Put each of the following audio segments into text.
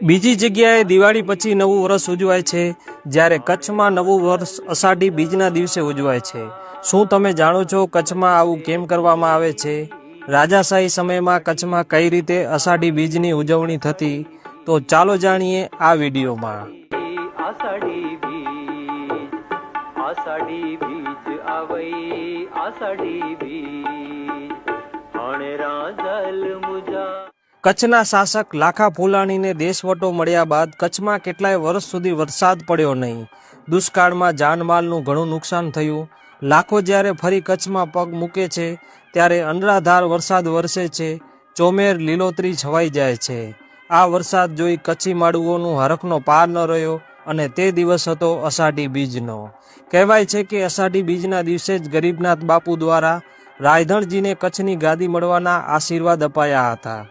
બીજી જગ્યાએ દિવાળી પછી નવું વર્ષ ઉજવાય છે, જ્યારે કચ્છમાં નવું વર્ષ અષાઢી બીજના દિવસે ઉજવાય છે। શું તમે જાણો છો કચ્છમાં આવું કેમ કરવામાં આવે છે? રાજાશાહી સમયમાં કચ્છમાં કઈ રીતે અષાઢી બીજની ઉજવણી થતી, તો ચાલો જાણીએ આ વિડીયોમાં। आषाढ़ी बीज आवई आषाढ़ी बीज हणेरा जल मुजा। કચ્છના શાસક લાખા ફુલાણીને દેશવટો મળ્યા બાદ કચ્છમાં કેટલાય વર્ષ સુધી વરસાદ પડ્યો નહીં। દુષ્કાળમાં જાનમાલનું ઘણું નુકસાન થયું। લાખો જ્યારે ફરી કચ્છમાં પગ મૂકે છે ત્યારે અનરાધાર વરસાદ વરસે છે, ચોમેર લીલોતરી છવાઈ જાય છે। આ વરસાદ જોઈ કચ્છી માડુઓનું હરખનો પાર ન રહ્યો અને તે દિવસ હતો અષાઢી બીજનો। કહેવાય છે કે અષાઢી બીજના દિવસે જ ગરીબનાથ બાપુ દ્વારા રાયધણજીને કચ્છની ગાદી મળવાના આશીર્વાદ અપાયા હતા।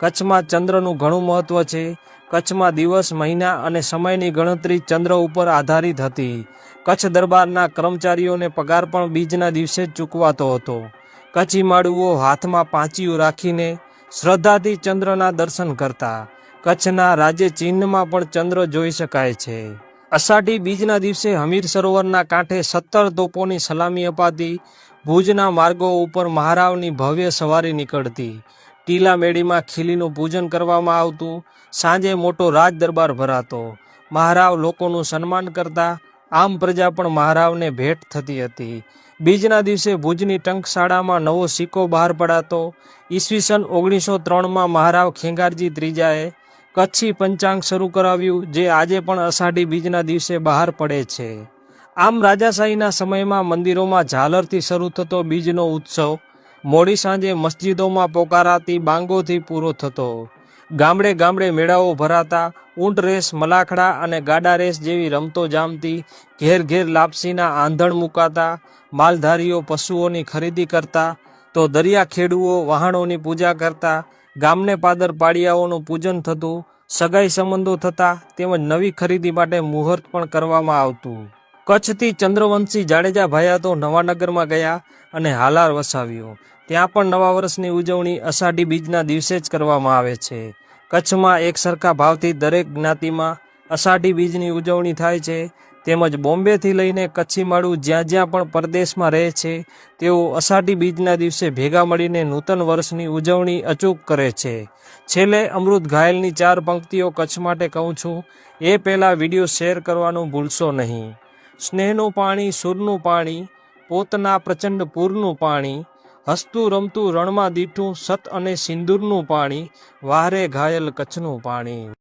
કચ્છમાં ચંદ્રનું ઘણું મહત્વ છે। કચ્છમાં દિવસ, મહિના અને સમયની ગણતરી ચંદ્ર ઉપર આધારિત હતી। કચ્છ દરબારના કર્મચારીઓને પગાર પણ બીજના દિવસે જ ચૂકવાતો હતો। કચ્છી માડુઓ હાથમાં પાંચિયું રાખીને શ્રદ્ધાથી ચંદ્રના દર્શન કરતા। કચ્છના રાજ્ય ચિહ્નમાં પણ ચંદ્ર જોઈ શકાય છે। અષાઢી બીજના દિવસે હમીર સરોવરના કાંઠે 17 તોપોની સલામી અપાતી। ભુજના માર્ગો ઉપર મહારાવની ભવ્ય સવારી નીકળતી। ટીલા મેળીમાં ખીલીનું પૂજન કરવામાં આવતું। સાંજે મોટો રાજ દરબાર ભરાતો। મહારાવ લોકોનું સન્માન કરતા। આમ પ્રજા પણ મહારાવને ભેટ થતી હતી। બીજના દિવસે ભુજની ટંકશાળામાં નવો સિક્કો બહાર પડાતો। ઈસવીસન 1903માં મહારાવ ખેંગારજી ત્રીજાએ કચ્છી પંચાંગ શરૂ કરાવ્યું, જે આજે પણ અષાઢી બીજના દિવસે બહાર પડે છે। આમ રાજાશાહીના સમયમાં મંદિરોમાં ઝાલરથી શરૂ થતો બીજનો ઉત્સવ મોડી સાંજે મસ્જિદોમાં પોકારાતી બાંગોથી પૂરો થતો। ગામડે ગામડે મેળાઓ ભરાતા। ઊંટ રેસ, મલાખડા અને ગાડા રેસ જેવી રમતો જામતી। ઘેર ઘેર લાપસીના આંધણ મુકાતા। માલધારીઓ પશુઓની ખરીદી કરતા, તો દરિયા ખેડૂઓ વહાણોની પૂજા કરતા। ગામને પાદર પાડિયાઓનું પૂજન થતું। સગાઈ સંબંધો થતા, તેમજ નવી ખરીદી માટે મુહૂર્ત પણ કરવામાં આવતું। કચ્છથી ચંદ્રવંશી જાડેજા ભાયા તો નવાનગરમાં ગયા અને હાલાર વસાવ્યો। ત્યાં પણ નવા વર્ષની ઉજવણી અષાઢી બીજના દિવસે જ કરવામાં આવે છે। કચ્છમાં એક સરખા ભાવથી દરેક જ્ઞાતિમાં અષાઢી બીજની ઉજવણી થાય છે। તેમજ બોમ્બેથી લઈને કચ્છી માળું જ્યાં જ્યાં પણ પરદેશમાં રહે છે, તેઓ અષાઢી બીજના દિવસે ભેગા મળીને નૂતન વર્ષની ઉજવણી અચૂક કરે છે। છેલ્લે અમૃત ઘાયલની 4 પંક્તિઓ કચ્છ માટે કહું છું, એ પહેલાં વિડીયો શેર કરવાનું ભૂલશો નહીં। સ્નેહનું પાણી, સૂરનું પાણી, પોતના પ્રચંડ પૂરનું પાણી, હસતું રમતું રણમાં દીઠું સત અને સિંદૂરનું પાણી, વાહરે ઘાયલ કચ્છનું પાણી।